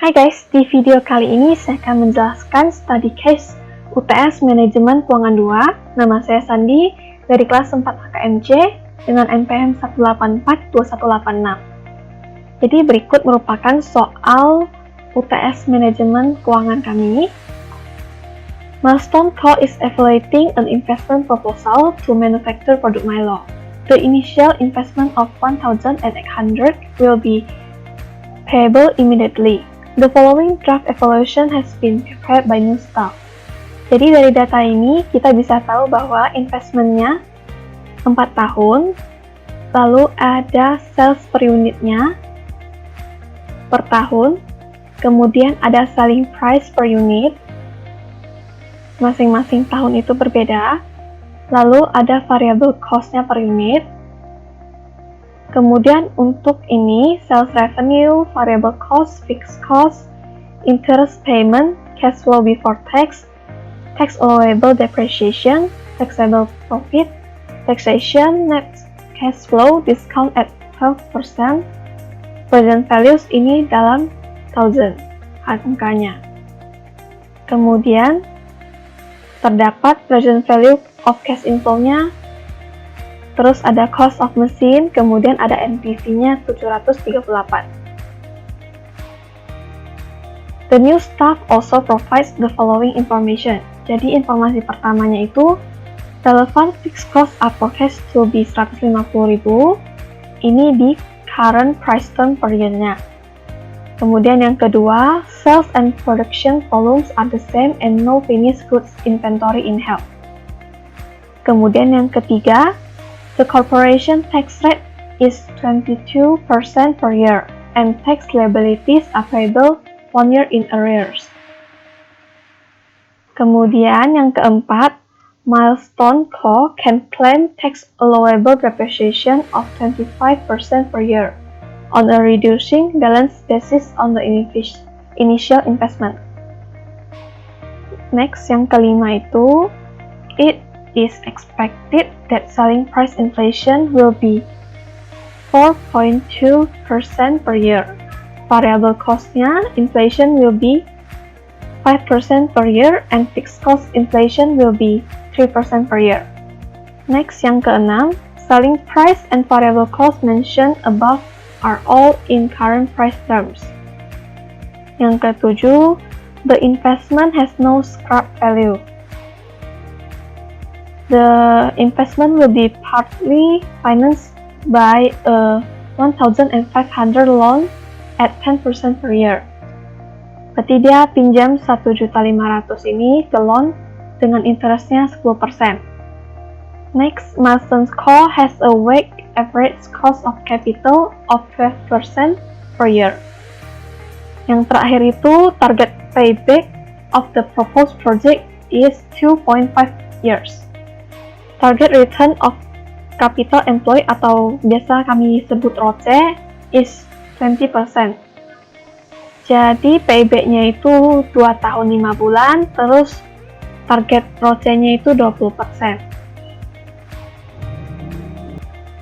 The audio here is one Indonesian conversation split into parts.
Hai guys, di video kali ini saya akan menjelaskan study case UTS Manajemen Keuangan 2. Nama saya Sandi dari kelas 4 HKMC dengan NPM 1842186. Jadi berikut merupakan soal UTS Manajemen Keuangan kami. Milestone call is evaluating an investment proposal to manufacture product Milo. The initial investment of 1,800 will be payable immediately. The following draft evaluation has been prepared by new staff. Jadi dari data ini kita bisa tahu bahwa investmentnya 4 tahun, lalu ada sales per unitnya per tahun, kemudian ada selling price per unit, masing-masing tahun itu berbeda, lalu ada variable cost-nya per unit. Kemudian untuk ini, sales revenue, variable cost, fixed cost, interest payment, cash flow before tax, tax allowable depreciation, taxable profit, taxation, net cash flow, discount at 12%, present values ini dalam thousand angkanya. Kemudian terdapat present value of cash inflow-nya, terus ada cost of machine, kemudian ada NPV-nya 738. The new staff also provides the following information. Jadi informasi pertamanya itu, relevant fixed cost are forecast to be 150.000. Ini di current price term per year-nya. Kemudian yang kedua, sales and production volumes are the same and no finished goods inventory in hand. Kemudian yang ketiga, the corporation tax rate is 22% per year, and tax liabilities are payable 1 year in arrears. Kemudian yang keempat, Milestone Co. can claim tax allowable depreciation of 25% per year on a reducing balance basis on the initial investment. Next, yang kelima itu, it is expected that selling price inflation will be 4.2% per year. Variable cost-nya, inflation will be 5% per year and fixed cost inflation will be 3% per year. Next, yang keenam, selling price and variable cost mentioned above are all in current price terms. Yang ketujuh, the investment has no scrap value. The investment will be partly financed by a 1,500 loan at 10% per year. Berarti dia pinjam 1.500.000 ini ke loan dengan interestnya 10%. Next, Milestone Co. has a weighted average cost of capital of 12% per year. Yang terakhir itu, target payback of the proposed project is 2.5 years. Target return of capital employed atau biasa kami sebut ROCE is 20%. Jadi payback-nya itu 2 tahun 5 bulan, terus target ROCE-nya itu 20%.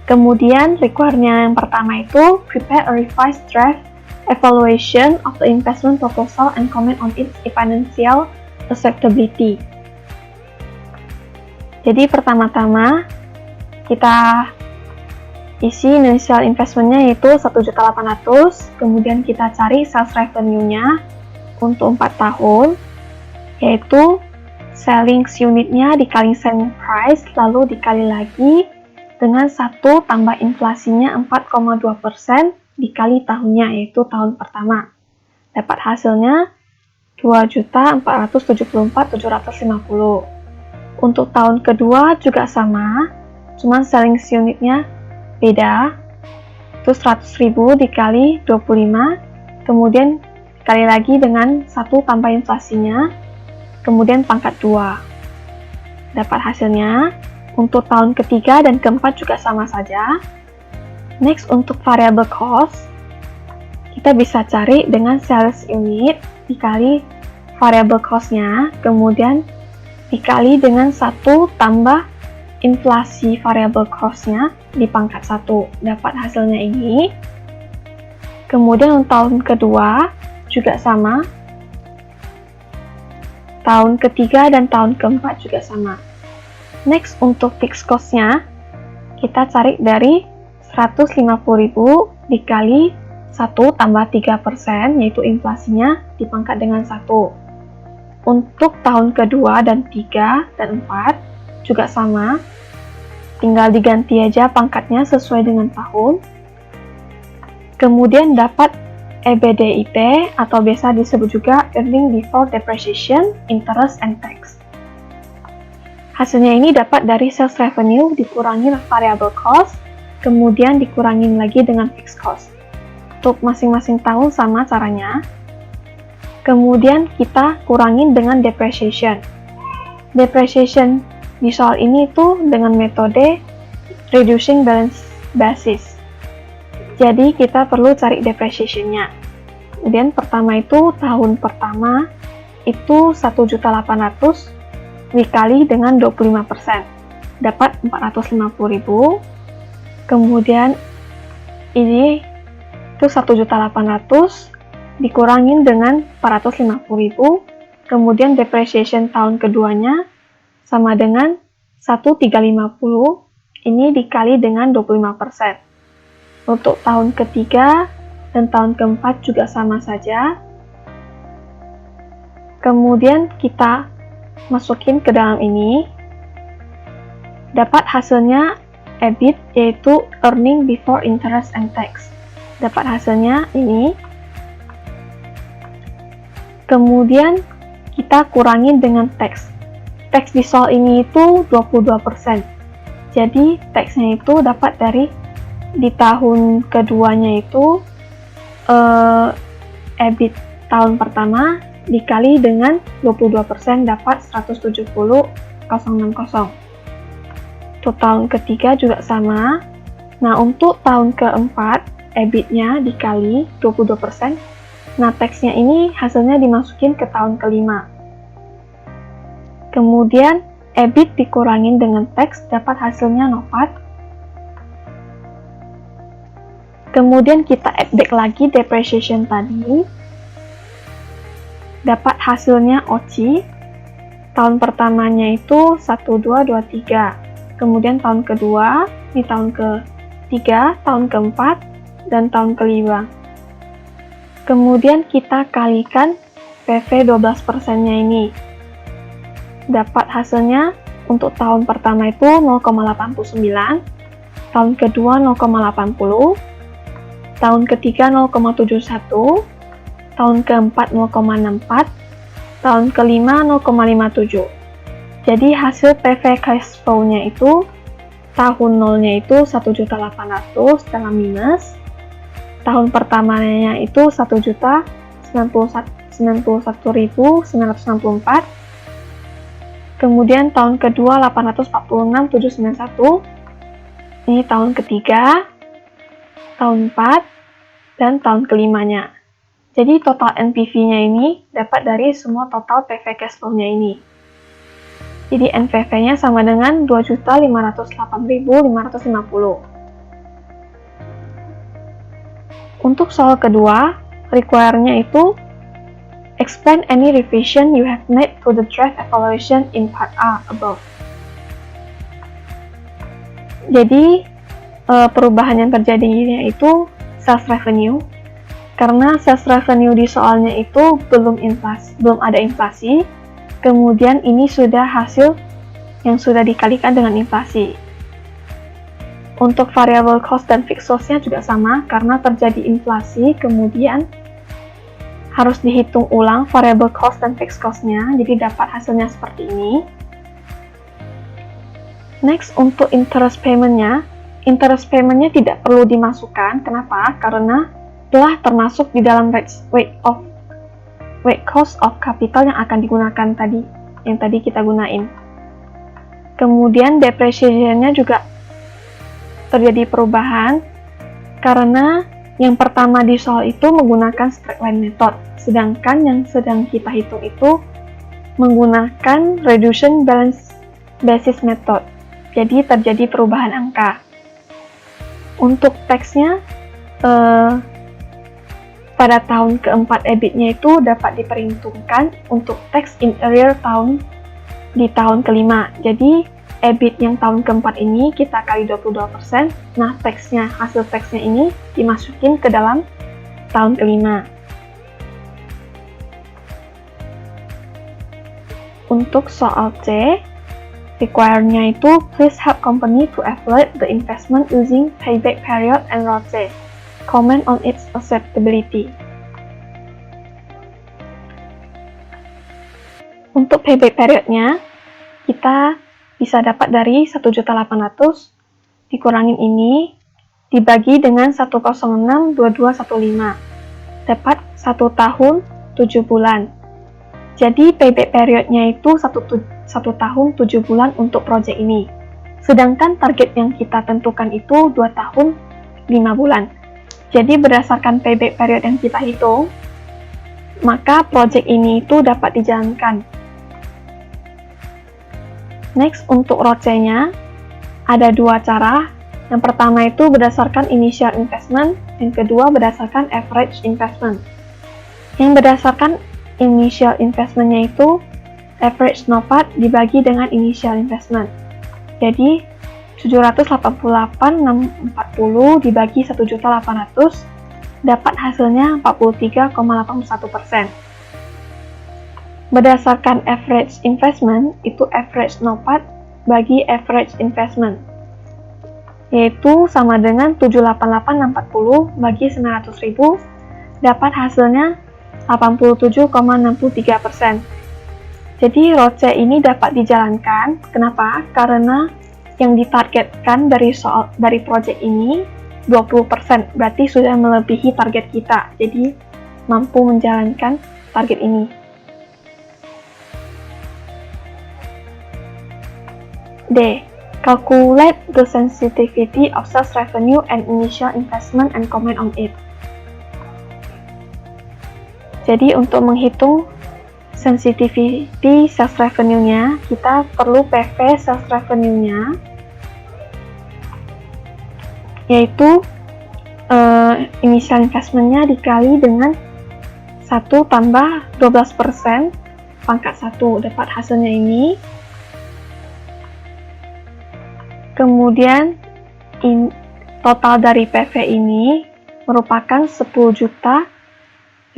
Kemudian require-nya yang pertama itu prepare a revised draft evaluation of the investment proposal and comment on its financial acceptability. Jadi pertama-tama kita isi initial investment-nya yaitu 1.800.000, kemudian kita cari sales revenue-nya untuk 4 tahun, yaitu selling unit-nya dikali selling price, lalu dikali lagi dengan 1 tambah inflasinya 4,2% dikali tahunnya, yaitu tahun pertama. Dapat hasilnya 2.474.750. Untuk tahun kedua juga sama, cuman selling unitnya beda, itu 100.000 dikali 25, kemudian dikali lagi dengan 1 tambah inflasinya, kemudian pangkat 2. Dapat hasilnya, untuk tahun ketiga dan keempat juga sama saja. Next, untuk variable cost, kita bisa cari dengan sales unit dikali variable cost-nya, kemudian dikali dengan 1 tambah inflasi variable cost-nya di pangkat 1. Dapat hasilnya ini. Kemudian untuk tahun kedua juga sama. Tahun ketiga dan tahun keempat juga sama. Next, untuk fixed cost-nya, kita cari dari 150.000 dikali 1 tambah 3%, yaitu inflasinya dipangkat dengan 1. Untuk tahun kedua dan 3 dan 4 juga sama. Tinggal diganti aja pangkatnya sesuai dengan tahun. Kemudian dapat EBDIT atau biasa disebut juga Earning Before Depreciation, Interest, and Tax. Hasilnya ini dapat dari sales revenue dikurangi variable cost, kemudian dikurangin lagi dengan fixed cost. Untuk masing-masing tahun sama caranya. Kemudian kita kurangin dengan depreciation. Depreciation di soal ini itu dengan metode reducing balance basis. Jadi kita perlu cari depreciation-nya. Kemudian pertama itu tahun pertama itu 1.800.000 dikali dengan 25%. Dapat 450.000. Kemudian ini itu 1.800.000 dikurangin dengan 450.000. Kemudian depreciation tahun keduanya sama dengan 1.350, ini dikali dengan 25%. Untuk tahun ketiga dan tahun keempat juga sama saja. Kemudian kita masukin ke dalam ini. Dapat hasilnya EBIT, yaitu Earning Before Interest and Tax. Dapat hasilnya ini. Kemudian kita kurangin dengan tax. Tax di soal ini itu 22%. Jadi taxnya itu dapat dari di tahun keduanya itu EBIT tahun pertama dikali dengan 22% dapat 170.060. Untuk tahun ketiga juga sama. Nah, untuk tahun keempat EBIT-nya dikali 22%. Nah, tax-nya ini hasilnya dimasukin ke tahun kelima. Kemudian EBIT dikurangin dengan tax dapat hasilnya NOPAT. Kemudian kita add back lagi depreciation tadi. Dapat hasilnya OCI. Tahun pertamanya itu 1, 2, 2, 3. Kemudian tahun kedua, ini tahun ketiga, tahun keempat, dan tahun kelima. Kemudian kita kalikan PV 12%-nya ini. Dapat hasilnya untuk tahun pertama itu 0,89, tahun kedua 0,80, tahun ketiga 0,71, tahun keempat 0,64, tahun kelima 0,57. Jadi hasil PV cash flow-nya itu tahun nolnya itu 1.800.000 dalam minus. Tahun pertamanya itu 1.091.964. Kemudian tahun kedua 846.791. Ini tahun ketiga, tahun 4, dan tahun kelimanya. Jadi total NPV-nya ini dapat dari semua total PV cash flow-nya ini. Jadi NPV-nya sama dengan 2.508.550. Untuk soal kedua, require-nya itu explain any revision you have made to the draft evaluation in part A above. Jadi perubahan yang terjadi itu sales revenue. Karena sales revenue di soalnya itu belum ada inflasi. Kemudian ini sudah hasil yang sudah dikalikan dengan inflasi. Untuk variable cost dan fixed cost-nya juga sama, karena terjadi inflasi, kemudian harus dihitung ulang variable cost dan fixed cost-nya, jadi dapat hasilnya seperti ini. Next, untuk interest payment-nya tidak perlu dimasukkan. Kenapa? Karena telah termasuk di dalam weight cost of capital yang akan digunakan yang tadi kita gunain. Kemudian depreciation-nya juga terjadi perubahan karena yang pertama di soal itu menggunakan straight line method, sedangkan yang sedang kita hitung itu menggunakan reduction balance basis method. Jadi terjadi perubahan angka. Untuk tax-nya pada tahun keempat EBIT-nya itu dapat diperhitungkan untuk tax in arrear di tahun kelima. Jadi EBIT yang tahun keempat ini kita kali 22%, nah hasil taxnya ini dimasukin ke dalam tahun kelima. Untuk soal C, require-nya itu please help company to evaluate the investment using payback period and ROCE. Comment on its acceptability. Untuk payback periodnya, kita bisa dapat dari 1.800.000 dikurangin ini dibagi dengan 1062215 dapat 1 tahun 7 bulan. Jadi payback periodnya itu 1 tahun 7 bulan untuk project ini. Sedangkan target yang kita tentukan itu 2 tahun 5 bulan. Jadi berdasarkan payback period yang kita hitung, maka project ini itu dapat dijalankan. Next, untuk ROCE-nya ada 2 cara. Yang pertama itu berdasarkan initial investment, yang kedua berdasarkan average investment. Yang berdasarkan initial investment-nya itu average NOPAT dibagi dengan initial investment. Jadi 788.640 dibagi 1.800.000 dapat hasilnya 43,81%. Berdasarkan average investment, itu average NOPAT bagi average investment, yaitu sama dengan 788.640 bagi 900.000 dapat hasilnya 87,63%. Jadi ROCE ini dapat dijalankan. Kenapa? Karena yang ditargetkan dari project ini 20%, berarti sudah melebihi target kita. Jadi mampu menjalankan target ini. D. Calculate the sensitivity of sales revenue and initial investment and comment on it. Jadi untuk menghitung sensitivity sales revenue-nya, kita perlu PV sales revenue-nya, yaitu initial investment-nya dikali dengan 1 tambah 12% pangkat 1, dapat hasilnya ini. Kemudian total dari PV ini merupakan 10.548.384.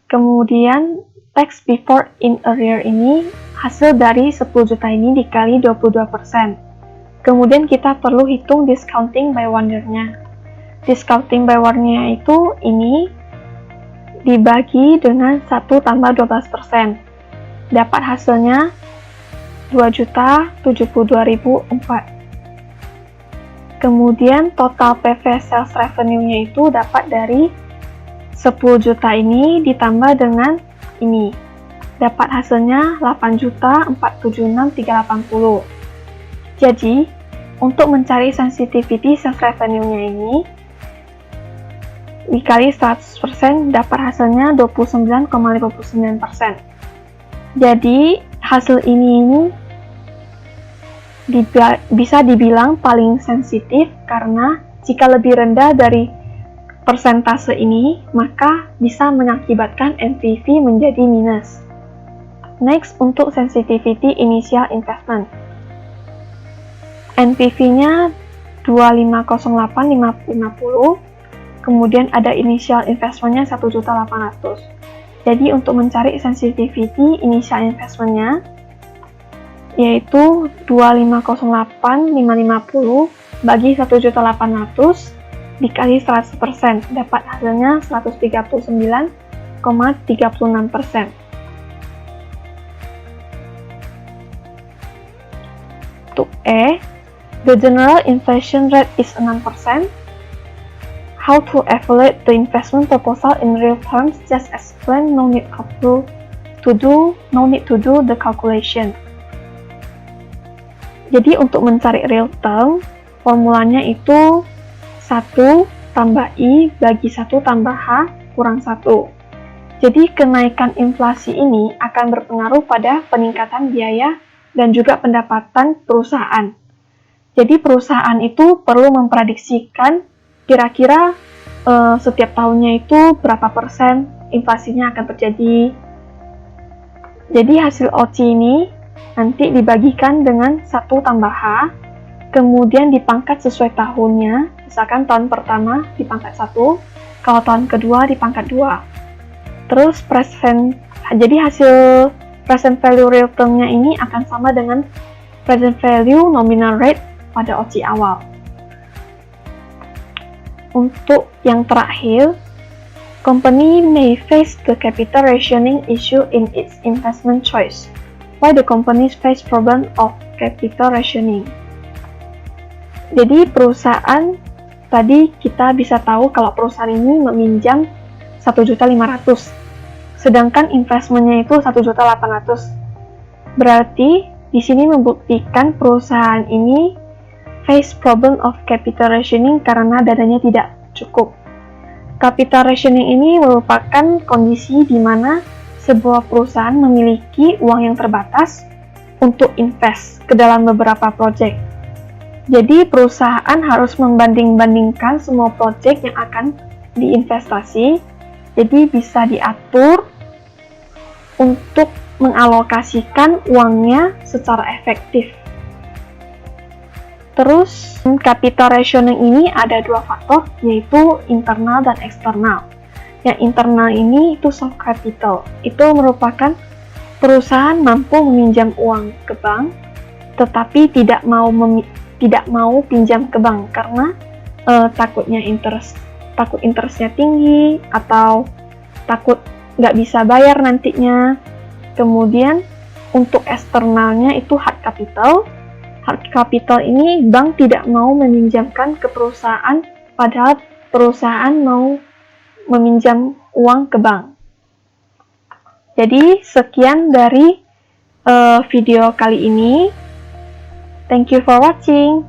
Kemudian tax before in arrear ini hasil dari 10 juta ini dikali 22%. Kemudian kita perlu hitung discounting by 1 year-nya. Discounting by 1 year itu ini dibagi dengan 1 tambah 12%. Dapat hasilnya 2.072.004. Kemudian total PV sales revenue-nya itu dapat dari 10 juta ini ditambah dengan ini. Dapat hasilnya 8.476.380. Jadi, untuk mencari sensitivity sales revenue-nya ini dikali 100% dapat hasilnya 29,59%. Jadi, hasil ini bisa dibilang paling sensitif karena jika lebih rendah dari persentase ini, maka bisa mengakibatkan NPV menjadi minus. Next, untuk sensitivity initial investment. NPV-nya 2508.550, kemudian ada initial investment-nya 1.800.000. Jadi untuk mencari sensitivity initial investment-nya, yaitu 2508.550 bagi 1.800.000 dikali 100%, dapat hasilnya 139,36%. Untuk E, the general inflation rate is 6%. How to evaluate the investment proposal in real terms? Just explain. No need to do the calculation. Jadi untuk mencari real term, formulanya itu 1 tambah I bagi 1 tambah H kurang 1. Jadi kenaikan inflasi ini akan berpengaruh pada peningkatan biaya dan juga pendapatan perusahaan. Jadi perusahaan itu perlu memprediksikan kira-kira setiap tahunnya itu berapa persen inflasinya akan terjadi. Jadi hasil OC ini nanti dibagikan dengan 1 tambah H, kemudian dipangkat sesuai tahunnya. Misalkan tahun pertama dipangkat 1, kalau tahun kedua dipangkat 2. Terus jadi hasil present value real term-nya ini akan sama dengan present value nominal rate pada OC awal. Untuk yang terakhir, company may face the capital rationing issue in its investment choice. Why the companies face problem of capital rationing? Jadi perusahaan, tadi kita bisa tahu kalau perusahaan ini meminjam 1.500.000, sedangkan investmentnya itu 1.800.000. Berarti di sini membuktikan perusahaan ini face problem of capital rationing karena dananya tidak cukup. Capital rationing ini merupakan kondisi di mana sebuah perusahaan memiliki uang yang terbatas untuk invest ke dalam beberapa proyek. Jadi perusahaan harus membanding-bandingkan semua proyek yang akan diinvestasi, jadi bisa diatur untuk mengalokasikan uangnya secara efektif. Terus, capital rationing ini ada 2 faktor, yaitu internal dan eksternal. Yang internal ini itu soft capital, itu merupakan perusahaan mampu meminjam uang ke bank, tetapi tidak mau pinjam ke bank karena takut interestnya tinggi atau takut nggak bisa bayar nantinya. Kemudian untuk eksternalnya itu hard capital. Hard capital ini bank tidak mau meminjamkan ke perusahaan padahal perusahaan mau meminjam uang ke bank. Jadi sekian dari video kali ini. Thank you for watching.